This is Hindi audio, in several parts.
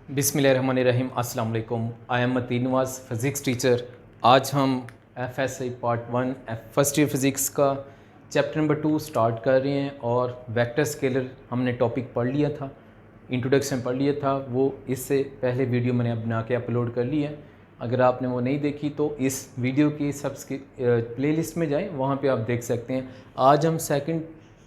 बिस्मिल्लाहिर्रहमानिर्रहीम। अस्सलाम वालेकुम। I am Mateen Nawaz, physics teacher. आज हम FSI part 1 first year physics का चैप्टर नंबर 2 स्टार्ट कर रहे हैं। और वेक्टर स्केलर हमने टॉपिक पढ़ लिया था, इंट्रोडक्शन पढ़ लिया था, वो इससे पहले वीडियो मैंने बना के अपलोड कर ली है। अगर आपने वो नहीं देखी तो इस वीडियो की प्लेलिस्ट में जाएं, वहाँ पे आप देख सकते हैं। आज हम सेकंड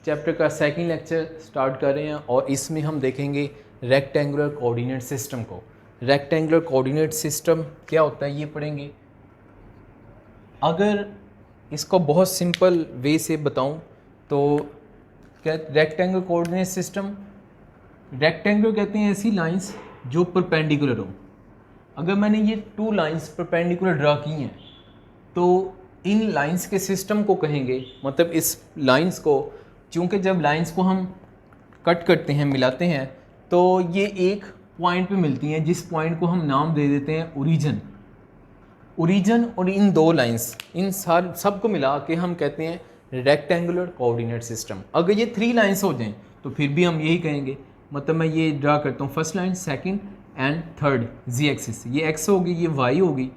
चैप्टर का सेकंड लेक्चर स्टार्ट कर रहे हैं और इसमें हम देखेंगे रेक्टेंगुलर कोऑर्डिनेट सिस्टम को। रेक्टेंगुलर कोऑर्डिनेट सिस्टम क्या होता है ये पढ़ेंगे। अगर इसको बहुत सिंपल वे से बताऊं तो क्या रेक्टेंगुलर कोऑर्डिनेट सिस्टम, रेक्टेंगुलर कहते हैं ऐसी लाइंस जो परपेंडिकुलर हो। अगर मैंने ये 2 लाइंस परपेंडिकुलर ड्रा की हैं तो इन लाइंस के सिस्टम को कहेंगे, मतलब इस लाइंस को, चूँकि जब लाइंस को हम कट करते हैं, मिलाते हैं, तो ये एक पॉइंट पे मिलती हैं, जिस पॉइंट को हम नाम दे देते हैं ओरिजिन। ओरिजिन और इन 2 लाइंस, इन सब को मिला के हम कहते हैं रेक्टेंगुलर कोऑर्डिनेट सिस्टम। अगर ये 3 लाइंस हो जाएं तो फिर भी हम यही कहेंगे। मतलब मैं ये ड्रा करता हूँ, first line, second and third Z axis, ये एक्स होगी, ये वाई होगी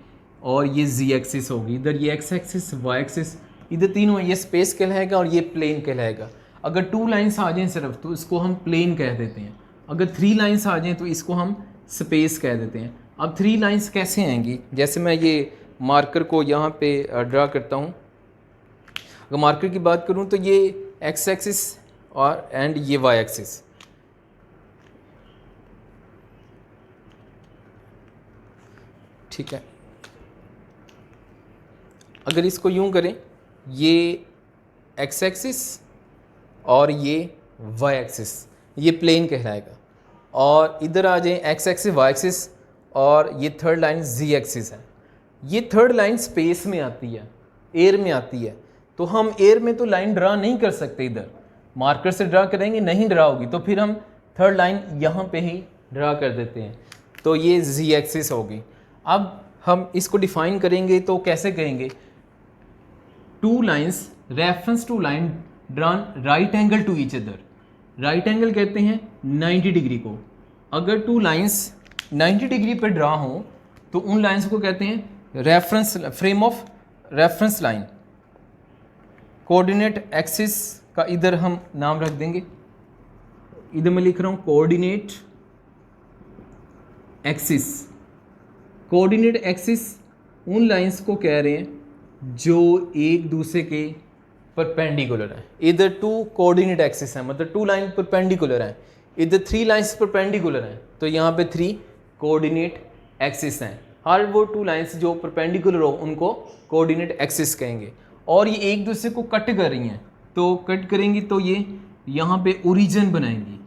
और ये जी एक्सिस होगी। इधर ये एक्स एक्सिस, वाई एक्सिस, इधर तीनों, ये स्पेस कहलाएगा और ये प्लेन कहलाएगा। अगर 2 लाइंस आ जाएं सिर्फ तो इसको हम प्लेन कह देते हैं। अगर 3 लाइंस आ जाएं तो इसको हम स्पेस कह देते हैं। अब 3 लाइंस कैसे आएंगी, जैसे मैं ये मार्कर को यहाँ पे ड्रा करता हूँ। अगर मार्कर की बात करूँ तो ये एक्स एक्सिस और एंड ये वाई एक्सिस, ठीक है। अगर इसको यूं करें, ये एक्स एक्सिस और ये वाई एक्सिस, ये प्लेन कहलाएगा। और इधर आ जाए एक्स एक्सिस, वाई एक्सिस और ये थर्ड लाइन जी एक्सिस है। ये थर्ड लाइन स्पेस में आती है, एयर में आती है। तो हम एयर में तो लाइन ड्रा नहीं कर सकते, इधर मार्कर से ड्रा करेंगे नहीं ड्रा होगी, तो फिर हम थर्ड लाइन यहाँ पे ही ड्रा कर देते हैं। तो ये जी एक्सिस होगी। अब हम इसको डिफाइन करेंगे तो कैसे कहेंगे, 2 lines reference to line drawn right angle to each other. Right angle कहते हैं 90 डिग्री को। अगर 2 लाइंस 90 डिग्री पर ड्रा हों तो उन लाइंस को कहते हैं reference, frame of reference line. Coordinate axis का इधर हम नाम रख देंगे, इधर मैं लिख रहा हूं कोऑर्डिनेट एक्सिस। कोऑर्डिनेट एक्सिस उन लाइंस को कह रहे हैं जो एक दूसरे के परपेंडिकुलर है। इधर 2 कोऑर्डिनेट एक्सिस है, मतलब 2 लाइन परपेंडिकुलर है। इधर 3 लाइंस परपेंडिकुलर हैं, तो यहाँ पे 3 कोऑर्डिनेट एक्सिस हैं। हर वो 2 लाइंस जो परपेंडिकुलर हो उनको कोऑर्डिनेट एक्सिस कहेंगे। और ये एक दूसरे को कट कर रही हैं, तो कट करेंगी तो ये यहाँ पे ओरिजिन बनाएंगी,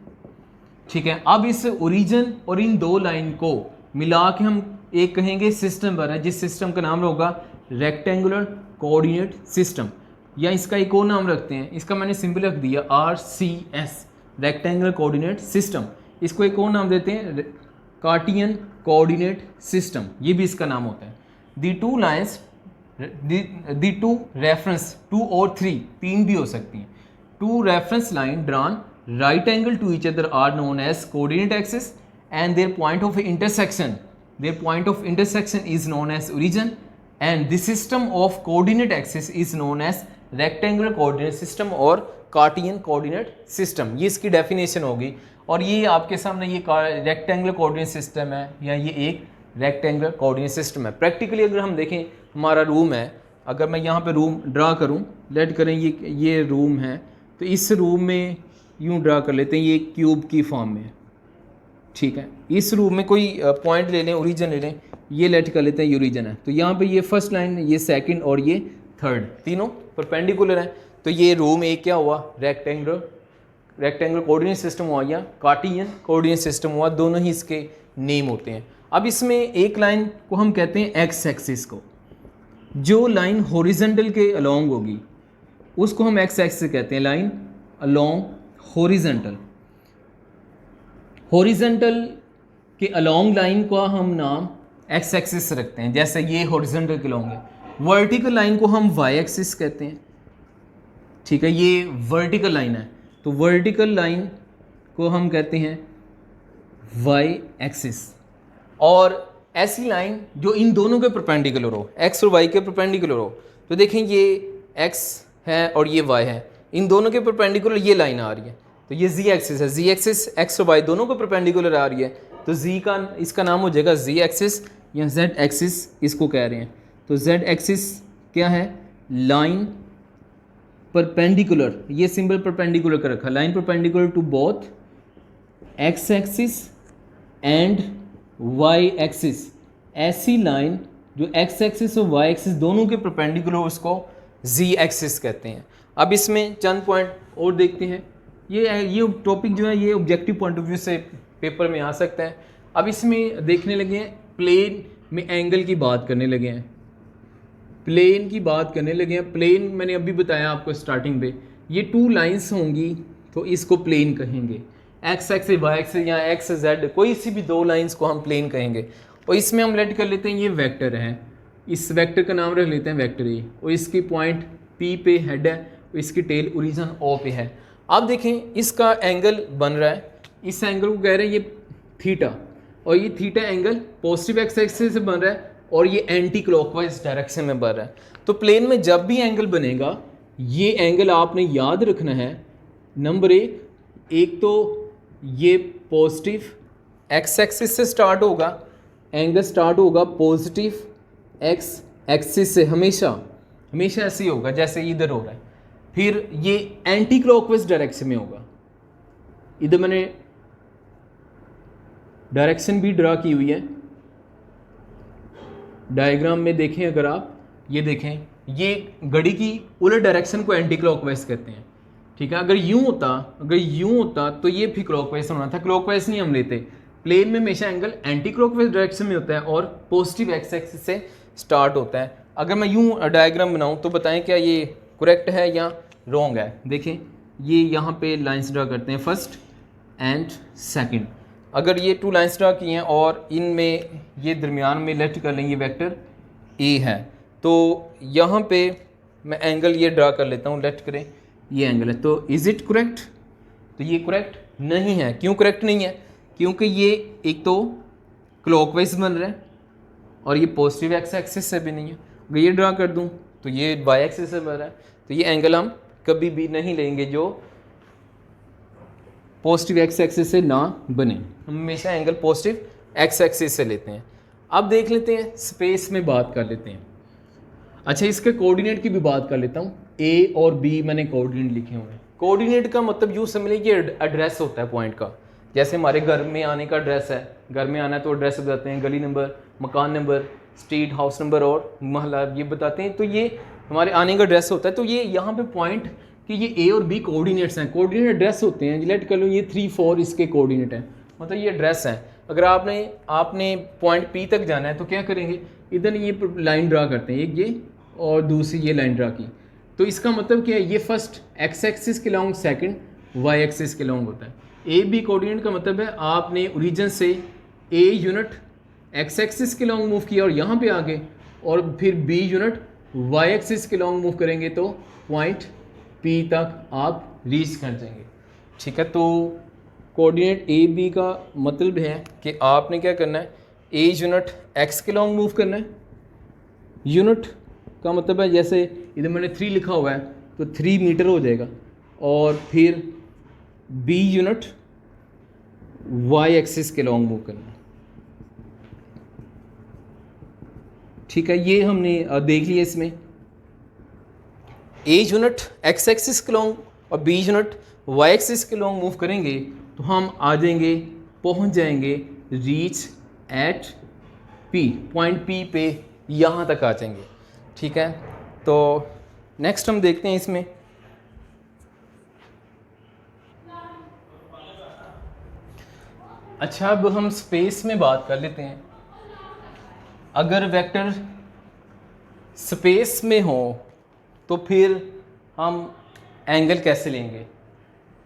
ठीक है। अब इस ओरिजिन और इन 2 लाइन को मिला के हम एक कहेंगे सिस्टम बना, जिस सिस्टम का नाम होगा रेक्टेंगुलर कोऑर्डिनेट सिस्टम। या इसका एक और नाम रखते हैं, इसका मैंने सिंपल रख दिया RCS, रेक्टेंगुलर कोऑर्डिनेट सिस्टम। इसको एक और नाम देते हैं कार्टियन कोऑर्डिनेट सिस्टम, ये भी इसका नाम होता है। दी 2 लाइंस, दी 2 रेफरेंस, 2 और 3 भी हो सकती हैं। 2 reference line drawn right angle to each other are known as coordinate axis and there point of intersection, their point of intersection is known as origin and the system of coordinate axis is known as rectangular coordinate system और Cartesian coordinate system। ये इसकी डेफिनेशन होगी। और ये आपके सामने ये रेक्टेंगुलर कोऑर्डिनेट सिस्टम है या ये एक रेक्टेंगुलर कोऑर्डिनेट सिस्टम है। प्रैक्टिकली अगर हम देखें, हमारा रूम है, अगर मैं यहाँ पे रूम ड्रा करूँ, लेट करें ये रूम है, तो इस रूम में यूँ ड्रा कर लेते हैं, ये क्यूब की फॉर्म में, ठीक है। इस रूम में कोई पॉइंट ले लें, ओरिजिन ले लें, ये लेट कर लेते हैं, ये ओरिजिन है। तो यहाँ पे ये फर्स्ट लाइन, ये सेकंड और ये थर्ड, तीनों परपेंडिकुलर हैं। तो ये रूम एक क्या हुआ, रेक्टेंगुलर कोऑर्डिनेट सिस्टम हुआ या कार्टियन कोऑर्डिनेट सिस्टम हुआ, दोनों ही इसके नेम होते हैं। अब इसमें एक लाइन को हम कहते हैं एक्स एक्सिस को। जो लाइन हॉरिजॉन्टल के अलोंग होगी उसको हम एक्स एक्सिस कहते हैं, लाइन अलोंग हॉरिजॉन्टल। हॉरिजॉन्टल के अलोंग लाइन का हम नाम एक्स एक्सिस रखते हैं, जैसे ये हॉरिजॉन्टल के अलोंग है। वर्टिकल लाइन को हम वाई एक्सिस कहते हैं, ठीक है। ये वर्टिकल लाइन है, तो वर्टिकल लाइन को हम कहते हैं वाई एक्सिस, और ऐसी लाइन जो इन दोनों के परपेंडिकुलर हो, एक्स और वाई के परपेंडिकुलर हो। तो देखें ये एक्स है और ये वाई है, इन दोनों के परपेंडिकुलर ये लाइन आ रही है, तो ये जी एक्सिस है। जी एक्सिस एक्स और वाई दोनों को परपेंडिकुलर आ रही है, तो जी का इसका नाम हो जाएगा जी एक्सिस या जेड एक्सिस इसको कह रहे हैं। तो जेड एक्सिस क्या है? लाइन परपेंडिकुलर, ये सिंबल परपेंडिकुलर कर रखा, line perpendicular to both X axis and Y axis. ऐसी लाइन जो एक्स एक्सिस और वाई एक्सिस दोनों के परपेंडिकुलर हो उसको जी एक्सिस कहते हैं। अब इसमें चंद पॉइंट और देखते हैं। ये टॉपिक जो है ये ऑब्जेक्टिव पॉइंट ऑफ व्यू से पेपर में आ सकता है। अब इसमें देखने लगे हैं प्लेन में एंगल की बात करने लगे हैं, प्लेन की बात करने लगे हैं। प्लेन मैंने अभी बताया आपको स्टार्टिंग पे, ये टू लाइंस होंगी तो इसको प्लेन कहेंगे। एक्स एक्सिस वाई एक्सिस या एक्स जेड कोई सी भी दो लाइंस को हम प्लेन कहेंगे। और इसमें हम लेट कर लेते हैं ये वेक्टर है, इस वेक्टर का नाम रख लेते हैं वेक्टर ए, और इसकी पॉइंट पी पे हेड है और इसकी टेल ओरिजिन ओ पे है। अब देखें इसका एंगल बन रहा है, इस एंगल को कह रहे हैं ये थीटा, और ये theta angle positive x axis से बन रहा है और ये एंटी क्लॉकवाइज डायरेक्शन में बन रहा है। तो प्लेन में जब भी एंगल बनेगा ये एंगल आपने याद रखना है। नंबर एक तो ये पॉजिटिव एक्स एक्सिस से स्टार्ट होगा, एंगल स्टार्ट होगा पॉजिटिव एक्स एक्सिस से, हमेशा हमेशा ऐसे ही होगा जैसे इधर हो रहा है। फिर ये एंटी क्लॉकवाइज डायरेक्शन में होगा, इधर मैंने डायरेक्शन भी ड्रा की हुई है डायग्राम में, देखें अगर आप ये देखें, ये घड़ी की उलट डायरेक्शन को एंटी क्लॉकवाइज कहते हैं। ठीक है, अगर यूं होता तो ये भी क्लॉकवाइज होना था, क्लॉकवाइज नहीं हम लेते। प्लेन में हमेशा एंगल एंटी क्लॉकवाइज डायरेक्शन में होता है और पॉजिटिव एक्स एक्सिस से स्टार्ट होता है। अगर मैं यूं डायग्राम बनाऊं तो बताएं क्या ये करेक्ट है या रॉन्ग है। देखें ये यहाँ पे लाइंस ड्रा करते हैं, फर्स्ट एंड सेकंड। अगर ये टू लाइंस ड्रा की हैं और इनमें ये दरमियान में लेफ्ट कर लेंगे वेक्टर ए है, तो यहाँ पे मैं एंगल ये ड्रा कर लेता हूँ, लेफ्ट करें ये एंगल है। तो इज़ इट करेक्ट? तो ये करेक्ट नहीं है। क्यों करेक्ट नहीं है? क्योंकि ये एक तो क्लॉकवाइज बन रहा है और ये पॉजिटिव एक्स एक्सिस से भी नहीं है। अगर ये ड्रा कर दूँ तो ये वाई एक्सिस से बन रहा है, तो ये एंगल हम कभी भी नहीं लेंगे जो पॉजिटिव एक्स एक्सिस से ना बने, हम हमेशा एंगल पॉजिटिव एक्स एक्सिस से लेते हैं। अब देख लेते हैं स्पेस में बात कर लेते हैं। अच्छा, इसके कोऑर्डिनेट की भी बात कर लेता हूँ। ए और बी मैंने कोऑर्डिनेट लिखे हुए हैं। कोऑर्डिनेट का मतलब यूँ समझ लीजिए ये एड्रेस होता है पॉइंट का। जैसे हमारे घर में आने का एड्रेस है, घर में आना है तो एड्रेस बताते हैं, गली नंबर, मकान नंबर, स्ट्रीट हाउस नंबर और महल्ला ये बताते हैं। तो ये हमारे आने का एड्रेस होता है। तो ये यहाँ पे पॉइंट कि ये ए और बी कोऑर्डिनेट्स हैं, कोऑर्डिनेट एड्रेस होते हैं। लेट कर लो ये 3 4 इसके कोऑर्डिनेट हैं, मतलब ये एड्रेस हैं। अगर आपने पॉइंट पी तक जाना है तो क्या करेंगे, इधर ये लाइन ड्रा करते हैं, एक ये और दूसरी ये लाइन ड्रा की। तो इसका मतलब क्या है, ये फर्स्ट एक्स एक्सिस के लॉन्ग, सेकंड वाई एक्सिस के लॉन्ग होता है। ए बी कोऑर्डिनेट का मतलब है आपने ओरिजिन से ए यूनिट एक्स एक्सिस के लॉन्ग मूव किया और यहाँ पे आ गए, और फिर बी यूनिट वाई एक्सिस के लॉन्ग मूव करेंगे तो पॉइंट पी तक आप रीच कर जाएंगे। ठीक है, तो कोऑर्डिनेट ए बी का मतलब है कि आपने क्या करना है, ए यूनिट एक्स के लॉन्ग मूव करना है। यूनिट का मतलब है जैसे इधर मैंने 3 लिखा हुआ है तो 3 मीटर हो जाएगा, और फिर बी यूनिट वाई एक्सिस के लॉन्ग मूव करना है। ठीक है, ये हमने देख लिया। इसमें ए यूनिट एक्स एक्सिस के लॉन्ग और बी यूनिट वाई एक्सिस के लॉन्ग मूव करेंगे तो हम आ जाएंगे, पहुंच जाएंगे reach at P, point P पे यहाँ तक आ जाएंगे। ठीक है, तो नेक्स्ट हम देखते हैं इसमें। अच्छा, अब हम स्पेस में बात कर लेते हैं। अगर वेक्टर स्पेस में हो तो फिर हम एंगल कैसे लेंगे,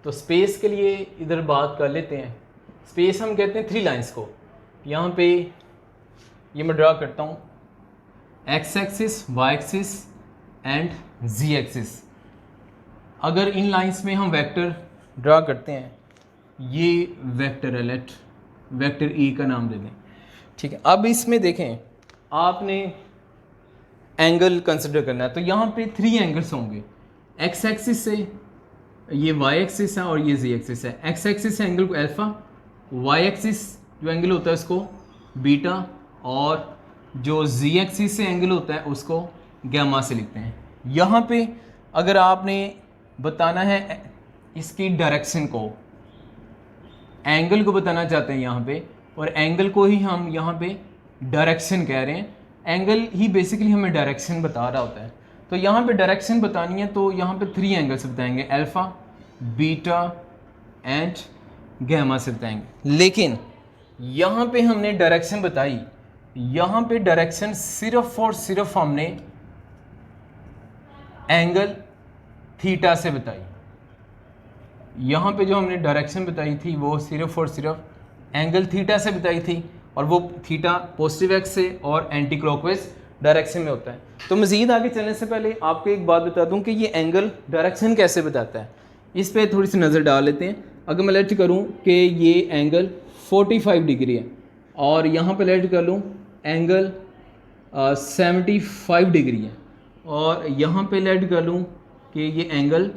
तो स्पेस के लिए इधर बात कर लेते हैं। स्पेस हम कहते हैं 3 लाइंस को। यहाँ पे ये मैं ड्रा करता हूँ, X axis, Y axis and Z axis. अगर इन लाइंस में हम वेक्टर ड्रा करते हैं, ये वेक्टर है, लेट वेक्टर ई का नाम दे दें। ठीक है, अब इसमें देखें आपने एंगल कंसिडर करना है, तो यहाँ पे 3 एंगल्स होंगे। एक्स एक्सिस से ये वाई एक्सिस है और ये जी एक्सिस है। एक्स एक्सिस से एंगल को अल्फ़ा, वाई एक्सिस जो एंगल होता है उसको बीटा, और जो जी एक्सिस से एंगल होता है उसको गैमा से लिखते हैं। यहाँ पे अगर आपने बताना है इसकी डायरेक्शन को, एंगल को बताना चाहते हैं यहाँ पे, और एंगल को ही हम यहाँ पे डायरेक्शन कह रहे हैं। एंगल ही बेसिकली हमें डायरेक्शन बता रहा होता है। तो यहाँ पे डायरेक्शन बतानी है तो यहाँ पे 3 एंगल्स बताएंगे, अल्फ़ा, बीटा एंड गैमा से बताएंगे। लेकिन यहाँ पे हमने डायरेक्शन बताई, यहाँ पे डायरेक्शन सिर्फ और सिर्फ हमने एंगल थीटा से बताई। यहाँ पे जो हमने डायरेक्शन बताई थी वो सिर्फ और सिर्फ एंगल थीटा से बताई थी, और वो थीटा पॉजिटिव एक्स से और एंटी क्लॉकवाइज डायरेक्शन में होता है। तो मज़ीद आगे चलने से पहले आपको एक बात बता दूं कि ये एंगल डायरेक्शन कैसे बताता है, इस पर थोड़ी सी नज़र डाल लेते हैं। अगर मैं लेट करूं कि ये एंगल 45 डिग्री है और यहाँ पे लेट कर लूँ एंगल 75 डिग्री है, और यहाँ पे लेट कर लूँ कि ये एंगल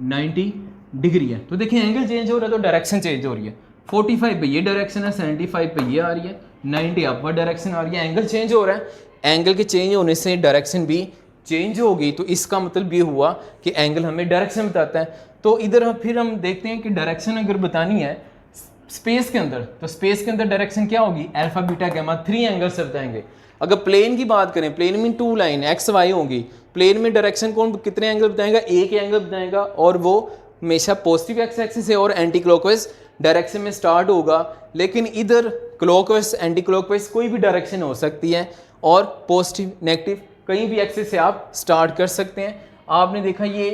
90 डिग्री है, तो देखिए एंगल चेंज हो रहा है तो डायरेक्शन चेंज हो रही है। 45 पे ये डायरेक्शन है, 75 पे ये आ रही है, 90 अपवर्ड डायरेक्शन आ रही है, एंगल चेंज हो रहा है। एंगल के चेंज होने से डायरेक्शन भी चेंज होगी, तो इसका मतलब ये हुआ कि एंगल हमें डायरेक्शन बताता है। तो इधर फिर हम देखते हैं कि डायरेक्शन अगर बतानी है स्पेस के अंदर, तो स्पेस के अंदर डायरेक्शन क्या होगी, अल्फा बीटा गैमा, 3 एंगल से बताएंगे। अगर प्लेन की बात करें, प्लेन में 2 लाइन एक्स वाई होंगी, प्लेन में डायरेक्शन कौन कितने एंगल बताएगा, एक एंगल बताएगा, और वो हमेशा पॉजिटिव एक्स एक्सिस से और एंटी क्लॉकवाइज डायरेक्शन में स्टार्ट होगा। लेकिन इधर क्लॉकवाइज एंटी क्लॉकवाइज कोई भी डायरेक्शन हो सकती है, और पॉजिटिव नेगेटिव कहीं भी एक्सिस से आप स्टार्ट कर सकते हैं। आपने देखा ये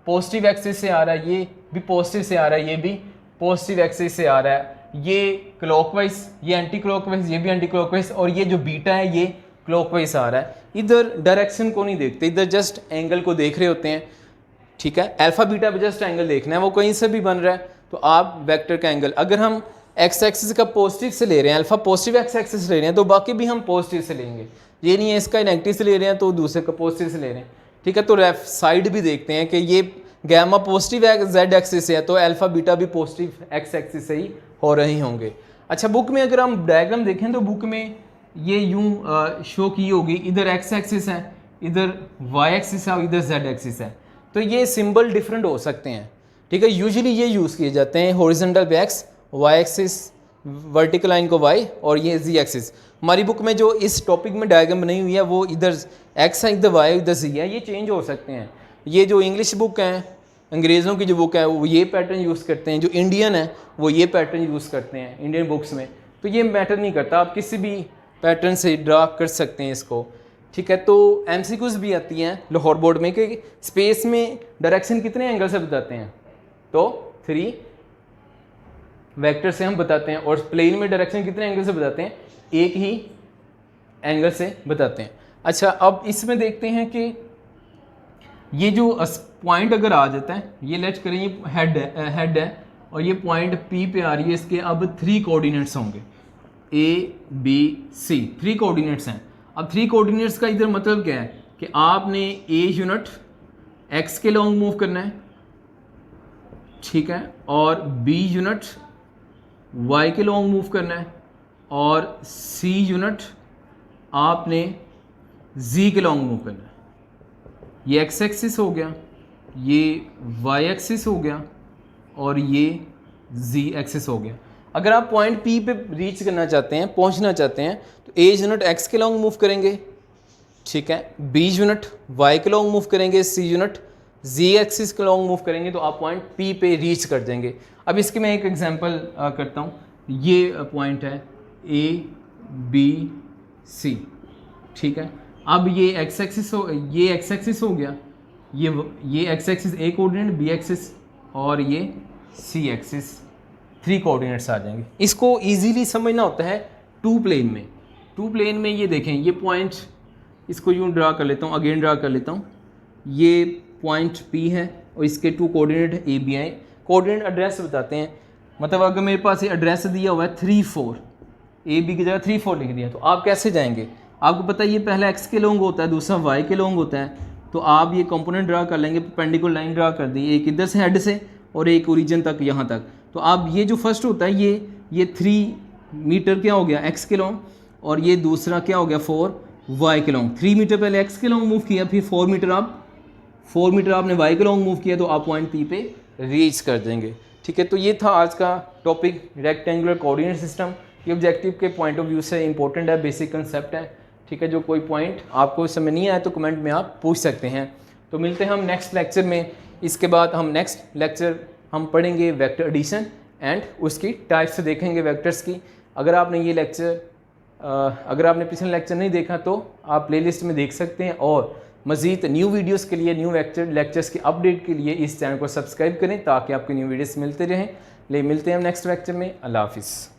पॉजिटिव एक्सिस से आ रहा है, ये भी पॉजिटिव से आ रहा है, ये भी पॉजिटिव एक्सिस से आ रहा है, ये क्लॉकवाइज, ये एंटी क्लॉकवाइज, ये भी एंटी क्लॉकवाइज, और ये जो बीटा है ये क्लॉकवाइज आ रहा है। इधर डायरेक्शन को नहीं देखते, इधर जस्ट एंगल को देख रहे होते हैं। ठीक है, अल्फा बीटा पे जस्ट एंगल देखना है, वो कहीं से भी बन रहा है, तो आप वेक्टर का एंगल अगर हम एक्स एक्सिस का पॉजिटिव से ले रहे हैं, अल्फा पॉजिटिव एक्स एक्सिस से ले रहे हैं, तो बाकी भी हम पॉजिटिव से लेंगे। ये नहीं है इसका नेगेटिव से ले रहे हैं तो दूसरे का पॉजिटिव से ले रहे हैं। ठीक है, तो लेफ्ट साइड भी देखते हैं कि ये गैमा पॉजिटिव जेड एक्सिस से है, तो अल्फा बीटा भी पॉजिटिव एक्स एक्सिस से ही हो रहे होंगे। अच्छा, बुक में अगर हम डायग्राम देखें तो बुक में ये यूं शो की होगी, इधर एक्स एक्सिस है, इधर वाई एक्सिस है और इधर जेड एक्सिस है। तो ये सिंबल डिफरेंट हो सकते हैं। ठीक है, यूजुअली ये यूज़ किए जाते हैं हॉरिजॉन्टल पे X, Y axis, vertical line को वाई, और ये जी एक्सिस। हमारी बुक में जो इस टॉपिक में डायग्राम बनाई हुई है वो इधर एक्स है, इधर वाई, इधर जी है, ये चेंज हो सकते हैं। ये जो इंग्लिश बुक हैं, अंग्रेज़ों की जो बुक है वो ये पैटर्न यूज़ करते हैं, जो इंडियन है वो ये पैटर्न यूज़ करते हैं इंडियन बुक्स में, तो ये मैटर नहीं करता, आप किसी भी पैटर्न से ड्रा कर सकते हैं इसको। ठीक है, तो एमसीक्यूज भी आती हैं लाहौर बोर्ड में कि स्पेस में डायरेक्शन कितने एंगल से बताते हैं, तो 3 वेक्टर से हम बताते हैं, और प्लेन में डायरेक्शन कितने एंगल से बताते हैं, एक ही एंगल से बताते हैं। अच्छा, अब इसमें देखते हैं कि ये जो पॉइंट अगर आ जाता है, ये लेट करें ये हेड है और ये पॉइंट पी पे आ रही है, इसके अब 3 कोऑर्डिनेट्स होंगे, ए बी सी, 3 कोऑर्डिनेट्स हैं। अब 3 कोऑर्डिनेट्स का इधर मतलब क्या है कि आपने ए यूनिट एक्स के लॉन्ग मूव करना है, ठीक है, और बी यूनिट वाई के लॉन्ग मूव करना है, और सी यूनिट आपने जी के लॉन्ग मूव करना है। ये एक्स एक्सिस हो गया, ये वाई एक्सिस हो गया, और ये जी एक्सिस हो गया। अगर आप पॉइंट पी पे रीच करना चाहते हैं, पहुंचना चाहते हैं, तो ए यूनिट एक्स के लॉन्ग मूव करेंगे, ठीक है, बी यूनिट वाई के लॉन्ग मूव करेंगे, सी यूनिट जी एक्सिस के लॉन्ग मूव करेंगे, तो आप पॉइंट पी पे रीच कर देंगे। अब इसके मैं एक एग्जांपल करता हूँ। ये पॉइंट है ए बी सी, ठीक है। अब ये एक्स एक्सिस हो गया, ये एक्स एक्सिस ए कोऑर्डिनेट, बी एक्सिस और ये सी एक्सिस, 3 कोऑर्डिनेट्स आ जाएंगे। इसको इजीली समझना होता है 2 प्लेन में। 2 प्लेन में ये देखें, ये पॉइंट, इसको यूँ ड्रा कर लेता हूँ, अगेन ड्रा कर लेता हूँ। ये पॉइंट पी है और इसके 2 coordinate A B I. Coordinate address बताते हैं, मतलब अगर मेरे पास ये एड्रेस दिया हुआ है 3 4, ए बी की जगह 3 4 लिख दिया, तो आप कैसे जाएंगे? आपको पता है ये पहला एक्स के लॉन्ग होता है, दूसरा वाई के लॉन्ग होता है, तो आप ये कंपोनेंट ड्रा कर लेंगे, परपेंडिकुलर लाइन ड्रा कर दी, एक इधर से हेड से और एक ओरिजिन तक यहाँ तक। तो आप ये जो फर्स्ट होता है ये 3 मीटर क्या हो गया एक्स के लॉन्ग, और ये दूसरा क्या हो गया 4 वाई के लॉन्ग। 3 मीटर पहले एक्स के लॉन्ग मूव किया, फिर 4 मीटर आपने वाई के लॉन्ग मूव किया, तो आप पॉइंट पी पे रीच कर देंगे। ठीक है, तो ये था आज का टॉपिक रेक्टेंगुलर कोऑर्डिनेट सिस्टम। ये ऑब्जेक्टिव के पॉइंट ऑफ व्यू से इंपॉर्टेंट है, बेसिक कंसेप्ट है। ठीक है, जो कोई पॉइंट आपको समझ नहीं आया तो कमेंट में आप पूछ सकते हैं। तो मिलते हैं हम नेक्स्ट लेक्चर में। इसके बाद हम नेक्स्ट लेक्चर हम पढ़ेंगे वेक्टर एडिशन एंड उसकी टाइप्स देखेंगे वेक्टर्स की। अगर आपने ये लेक्चर अगर आपने पिछले लेक्चर नहीं देखा तो आप प्लेलिस्ट में देख सकते हैं, और मज़ीद न्यू वीडियोस के लिए, न्यू लेक्चर्स की अपडेट के लिए इस चैनल को सब्सक्राइब करें ताकि आपको न्यू वीडियोस मिलते रहें। मिलते हैं हम नेक्स्ट लेक्चर में। अल्लाह हाफिज़।